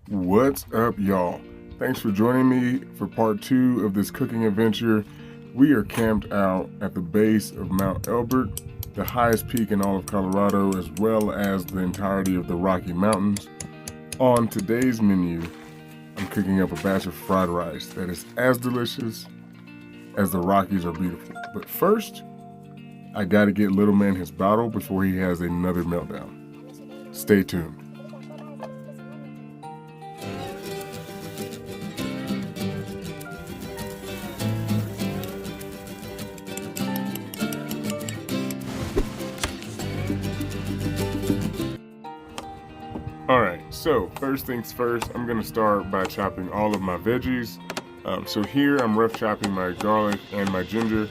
What's up, y'all? Thanks for joining me for part 2 of this cooking adventure. We are camped out at the base of Mount Elbert, the highest peak in all of Colorado, as well as the entirety of the Rocky Mountains. On today's menu, I'm cooking up a batch of fried rice that is as delicious as the Rockies are beautiful. But first, I gotta get little man his bottle before he has another meltdown. Stay tuned. Alright, so first things first, I'm going to start by chopping all of my veggies. So here I'm rough chopping my garlic and my ginger.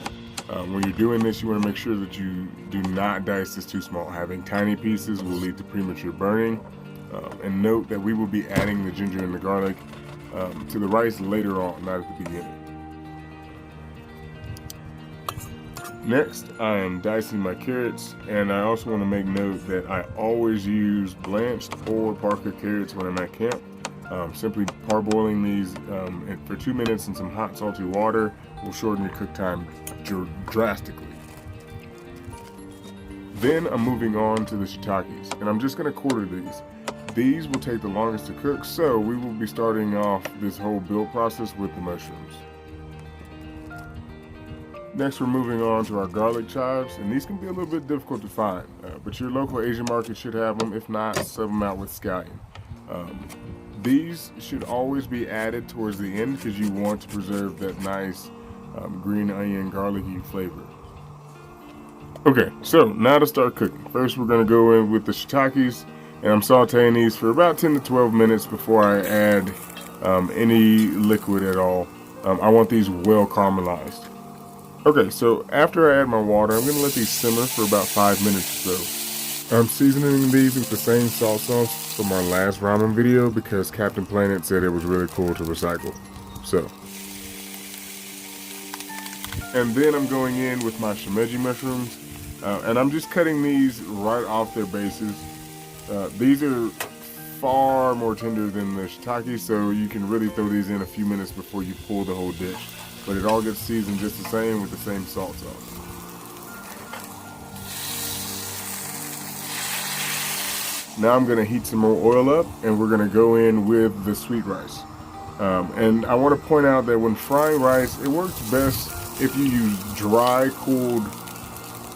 When you're doing this, you want to make sure that you do not dice this too small. Having tiny pieces will lead to premature burning. And note that we will be adding the ginger and the garlic to the rice later on, not at the beginning. Next, I am dicing my carrots, and I also want to make note that I always use blanched or Parker carrots when I'm at camp. Simply parboiling these for 2 minutes in some hot salty water will shorten your cook time drastically. Then I'm moving on to the shiitakes, and I'm just going to quarter these. These will take the longest to cook, so we will be starting off this whole build process with the mushrooms. Next, we're moving on to our garlic chives, and these can be a little bit difficult to find, but your local Asian market should have them. If not, sub them out with scallion. These should always be added towards the end because you want to preserve that nice green onion garlicky flavor. Okay, so now to start cooking. First, we're going to go in with the shiitakes, and I'm sauteing these for about 10 to 12 minutes before I add any liquid at all. I want these well caramelized. Okay, so after I add my water, I'm going to let these simmer for about 5 minutes or so. I'm seasoning these with the same salt sauce from our last ramen video because Captain Planet said it was really cool to recycle. So, and then I'm going in with my shimeji mushrooms, and I'm just cutting these right off their bases. These are far more tender than the shiitake, so you can really throw these in a few minutes before you pull the whole dish. But it all gets seasoned just the same with the same salt sauce. Now I'm going to heat some more oil up, and we're going to go in with the sweet rice. And I want to point out that when frying rice, it works best if you use dry, cooled,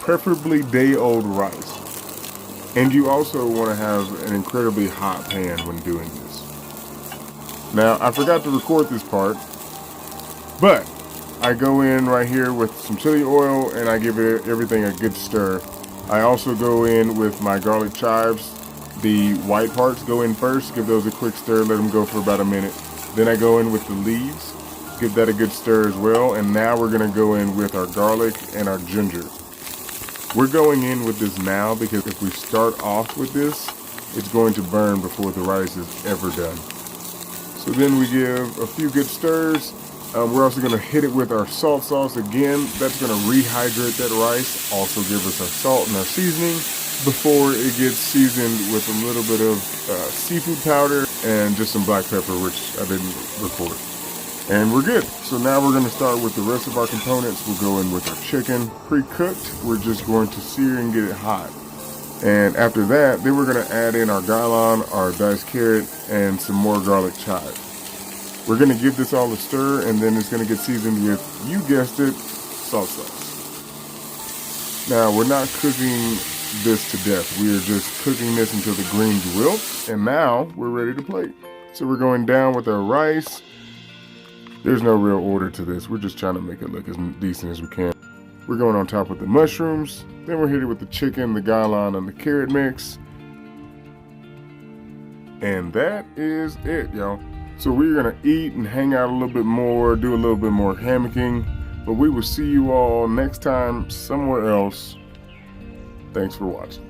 preferably day-old rice. And you also want to have an incredibly hot pan when doing this. Now, I forgot to record this part, but I go in right here with some chili oil and I give everything a good stir. I also go in with my garlic chives. The white parts go in first, give those a quick stir, let them go for about a minute. Then I go in with the leaves, give that a good stir as well. And now we're gonna go in with our garlic and our ginger. We're going in with this now because if we start off with this, it's going to burn before the rice is ever done. So then we give a few good stirs. We're also going to hit it with our salt sauce again. That's going to rehydrate that rice. Also give us our salt and our seasoning before it gets seasoned with a little bit of seafood powder and just some black pepper, which I didn't record. And we're good. So now we're going to start with the rest of our components. We'll go in with our chicken pre-cooked. We're just going to sear and get it hot. And after that, then we're going to add in our galan, our diced carrot, and some more garlic chives. We're going to give this all a stir, and then it's going to get seasoned with, you guessed it, salt sauce. Now, we're not cooking this to death. We are just cooking this until the greens wilt, and now we're ready to plate. So we're going down with our rice. There's no real order to this. We're just trying to make it look as decent as we can. We're going on top with the mushrooms. Then we're hitting with the chicken, the galan, and the carrot mix. And that is it, y'all. So we're going to eat and hang out a little bit more, do a little bit more hammocking, but we will see you all next time somewhere else. Thanks for watching.